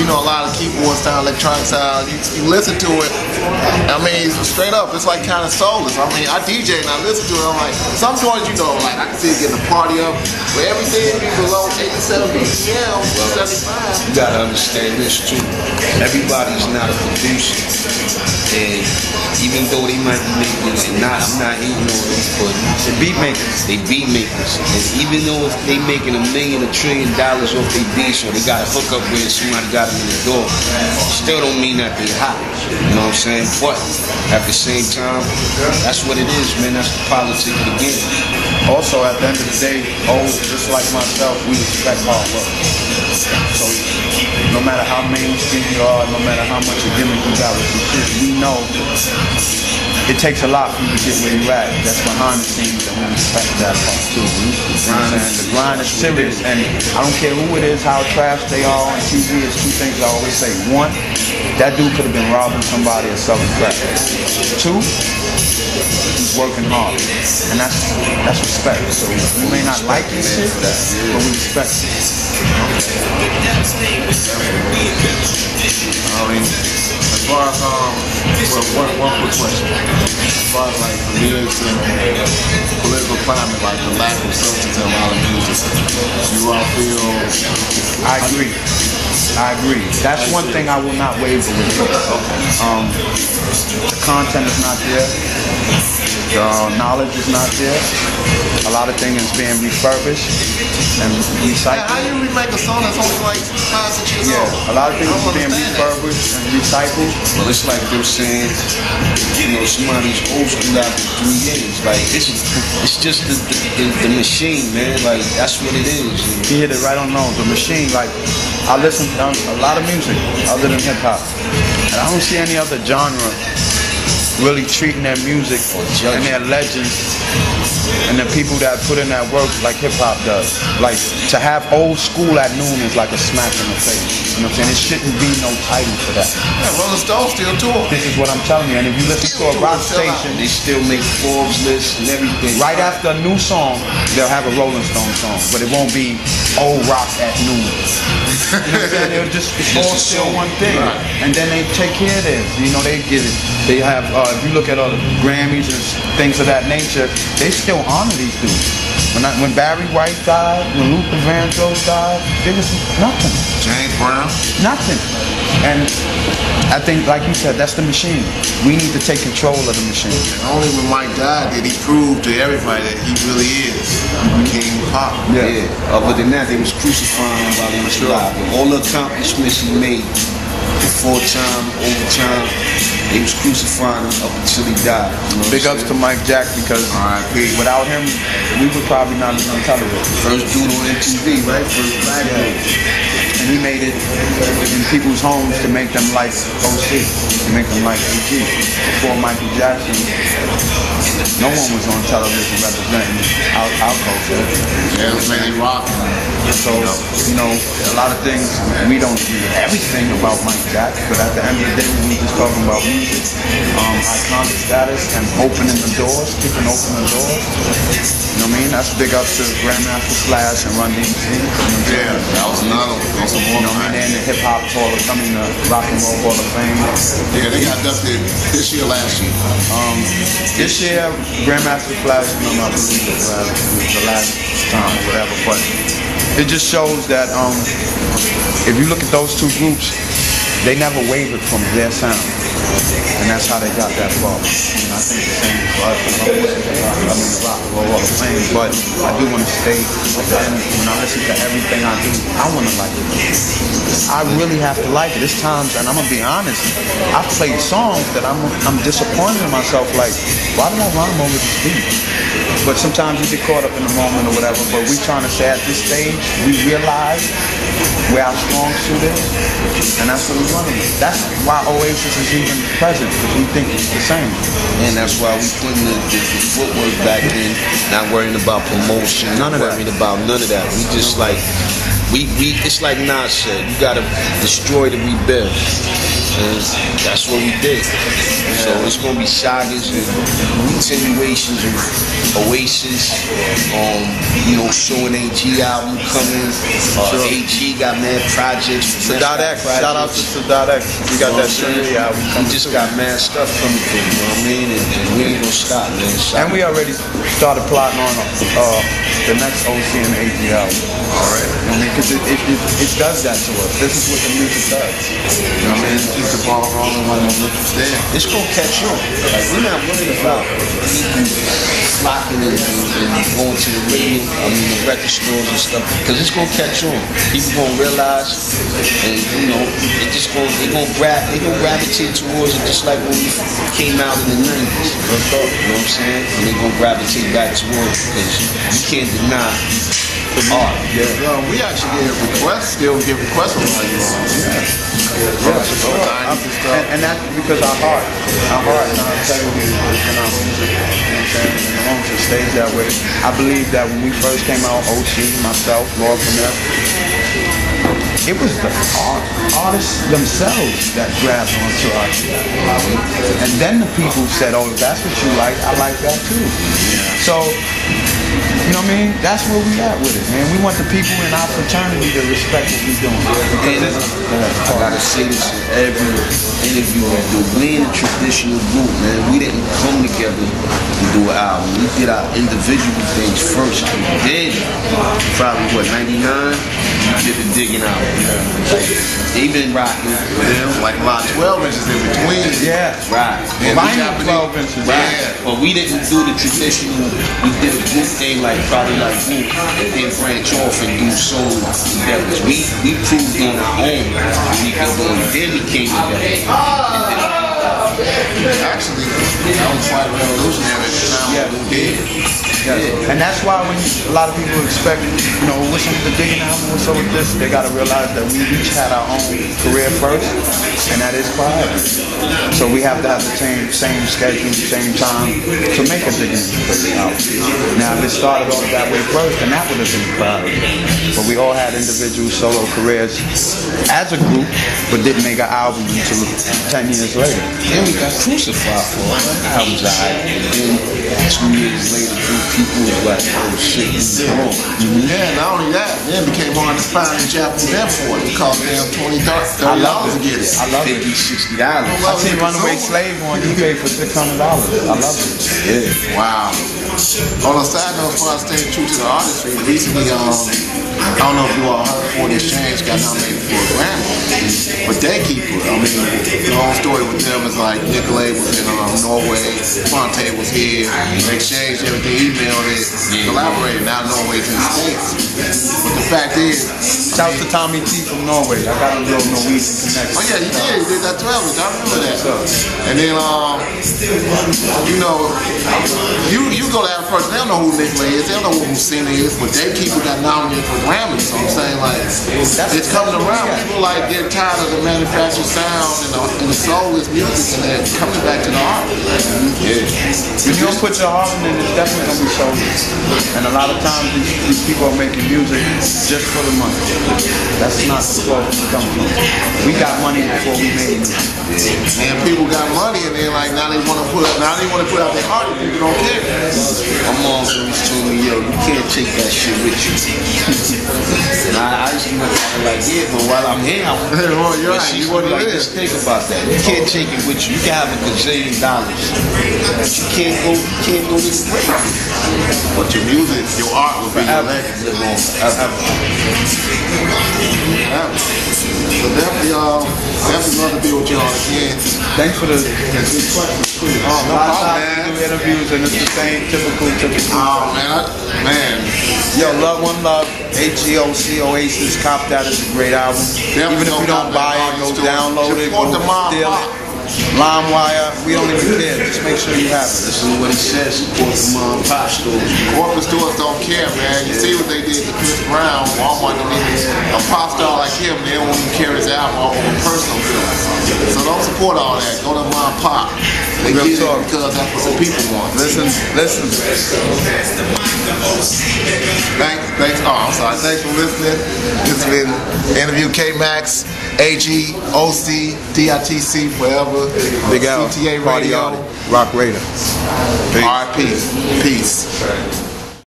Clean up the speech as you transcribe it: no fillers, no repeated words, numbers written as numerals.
you know, a lot of keyboard sound, electronic sound. You listen to it. I mean, straight up, it's like kind of soulless. I mean, I DJ and I listen to it. I'm like, some joints, you know, like I can see it getting a party up, but everything be below 87 BPM, 75. You gotta understand this too. Everybody's not a producer, and even though they might be making it, I'm not hating on them, but the beat makers. They beat makers, and even though if they making $1 million, $1 trillion off their beats, or they got a hookup where somebody got them in the door, still don't mean that they hot. You know what I'm saying? But at the same time, that's what it is, man. That's the politics of the game. Also, at the end of the day, just like myself, we respect hard work. So no matter how mainstream you are, no matter how much a gimmick you got with your shit, we know it takes a lot for you to get where you're at. That's behind the scenes, and we respect that part too. The grind is serious, and I don't care who it is, how trash they are on TV. It's two things I always say. One, that dude could have been robbing somebody or selling crack. Two, he's working hard, and that's respect. So we may not like this shit, but we respect it. I mean, as far as one quick question. As far as like the lyrics and political climate, like the lack of substance in a lot of music, you all feel? I agree. That's one thing I will not waver with. The content is not there. The knowledge is not there. A lot of things is being refurbished and recycled. How do you remake a song that's only like 5-6 years old? A lot of things is being refurbished and recycled. Well, it's like they're saying, you know, somebody's old school after 3 years. Like, it's just the machine, man. Like, that's what it is. You hit it right on nose. The machine, like, I listen to a lot of music other than hip hop, and I don't see any other genre really treating their music and their legends and the people that put in that work like hip hop does. Like, to have old school at noon is like a smack in the face. You know what I'm saying? It shouldn't be no title for that. Yeah, Rolling Stones still tour. This is what I'm telling you. And if you listen to a rock station, they still make Forbes lists and everything. Right after a new song, they'll have a Rolling Stone song, but it won't be old rock at noon. You know what I'm saying? It'll just, it's all still one thing. Right. And then they take care of this. You know, they get it. They have, if you look at all the Grammys and things of that nature, they still honor these dudes. When Barry White died, when Luther Vandross died, there was nothing. James Brown? Nothing. And I think, like you said, that's the machine. We need to take control of the machine. And only when Mike died did he prove to everybody that he really is King Pop. Yeah. Other than that, they was crucifying him while he was alive. All the accomplishments he made, before time, over time, they was crucifying him up until he died. You know. Big ups to Mike Jack, because without him, we would probably not be on television. First dude on MTV, right? First black dude. And he made it in people's homes to make them like OC, to make them like AG. Before Michael Jackson, no one was on television representing our culture. Yeah, it was mainly rock. So, you know, a lot of things, we don't see everything about Mike Jackson, but at the end of the day, when we just talking about music, iconic status and opening the doors, keeping open the doors, you know what I mean? That's big up to Grandmaster Flash and Run DMC. Yeah, that was another one. You know what I mean? They're in the Hip Hop Hall of Fame, the Rock and Roll Hall of Fame. Yeah, they got inducted this year, last year. This year, Grandmaster Flash, I believe it was the last time or whatever, but it just shows that if you look at those two groups, they never wavered from their sound. And that's how they got that far. And I think the same for us. I'm in the Rock and Roll Hall of Fame, but I do want to stay. And when I listen to everything I do, I want to like it. I really have to like it. It's times, and I'm gonna be honest, I've played songs that I'm disappointed in myself. Like, why did I rhyme over this beat? But sometimes you get caught up in the moment or whatever. But we trying to say at this stage, we realize where our strong suit is, and that's what we're running with. That's why Oasis is even present, because we think it's the same. And that's why we putting the footwork back in, not worrying about promotion, not worrying about none of that. We just like, we it's like Nas said, you gotta destroy to rebuild. And that's what we did. So it's gonna be sagas and continuations of Oasis. You know, showing AG album coming. AG got mad projects. Sadat X. Shout out to Sadat X. We got that Trinity album coming. We just got mad stuff coming through. You know what I mean? And we ain't gonna stop, man. And we already started plotting on the next OC and AG album. Alright. You know what I mean? Because it does that to us. This is what the music does. You know what I mean? Keep the ball rolling when the music's there. It's gonna catch on. Like, we're not worried about people flocking and going to the radio, the record stores and stuff, because it's gonna catch on. People gonna realize, and you know, they gonna gravitate towards it just like when we came out in the 90s. You know what I'm saying? And they gonna gravitate back towards it because you can't deny the art. Yeah. We actually get requests, still get requests on how you on. And that's because our heart and our integrity in our music, you know what I'm saying? And the moment it stays that way. I believe that when we first came out, OC, myself, Lord Finesse, it was the artists themselves that grabbed onto our shit. And then the people said, oh, if that's what you like, I like that too. So, you know what I mean? That's where we at with it, man. We want the people in our fraternity to respect what we're doing. And I gotta say this in every interview we do. We ain't a traditional group, man. We didn't come together and do an album. We did our individual things first. And then, probably what, 99? We did the digging out. Like, they been rocking. Like a lot of 12 inches in between. Yeah. Right. Vinyl 12 inches. Right. Yeah. But we didn't do the traditional, we did a group thing like probably like Group, and then branch off and do soul endeavors. We proved on our own we could do it. Then we came together. Actually, that was quite revolutionary at the time. We did. And that's why when a lot of people expect, you know, what's up with the digging album, what's up with this, they gotta realize that we each had our own career first, and that is private. So we have to have the same schedule, same time to make a digging album. Now if it started off that way first, then that would have been private. But we all had individual solo careers as a group, but didn't make an album until 10 years later. Then we got crucified for it. Albums out. And then 2 years later, people was like, oh shit, this is wrong. Yeah, not only that, then it became hard to find in Japanese import. It cost them $20, $30 to get it. I love it. $50, $60. I seen Runaway Slave on eBay for $600. I love it. Yeah. Wow. On a side note, before I stay true to the artistry, recently, I don't know if you all heard, 40 Exchange got nominated for a Grammy. But Daykeeper, the whole story with them is like Nicolay was in Norway, Fonte was here, they exchanged everything, emailed it, collaborated. Now Norway's in the States. But the fact is, shout to Tommy T from Norway. I got a real Norwegian connection. Oh yeah, you did that 12 inch. I remember that. And then, you know, you go to that person, they don't know who Nicolay is, they don't know who Lucina is, but Daykeeper got nominated for Grammy. So I'm saying, like, it's coming around. People like get tired of the manufactured sound and the soulless music, and they're coming back to the art. Yeah. If you don't put your heart in it, it's definitely gonna be soulless. And a lot of times these people are making music just for the money. That's not the flow we come from. We got money before we made music. And people got money, and then like now they want to put out their heart, and people don't care. My mom always told me, yo, you can't take that shit with you. And I used to look at her like, yeah, but while I'm here, you're right. She's like, just think about that. You can't take it with you. You can have $1 gazillion, but you can't go to the grave. But your music, your art will be your legacy. Live on forever. So definitely love to be with y'all again. Thanks for the good questions too. Oh, no problem, man. We do interviews and it's the same typical. Oh man. Yo, Love One Love, HGOC, Oasis, cop that is a great album. Even if you don't buy it, go download it, go steal it. LimeWire, we don't even care. Just make sure you have it. This is what it says. Support the mom and pop stores. Corporate stores don't care, man. You see what they did to Chris Brown. Walmart don't even a pop star like him, they don't even carry his album off of a personal film. So don't support all that. Go to Mom Pop. They get it because that's what the people want. Listen. Thanks. Oh, I'm sorry. Thanks for listening. This has been Interview K-Max, AG, OC, DITC, forever. Big Al, CTA Party Radio. Rock Raider. RP. Peace.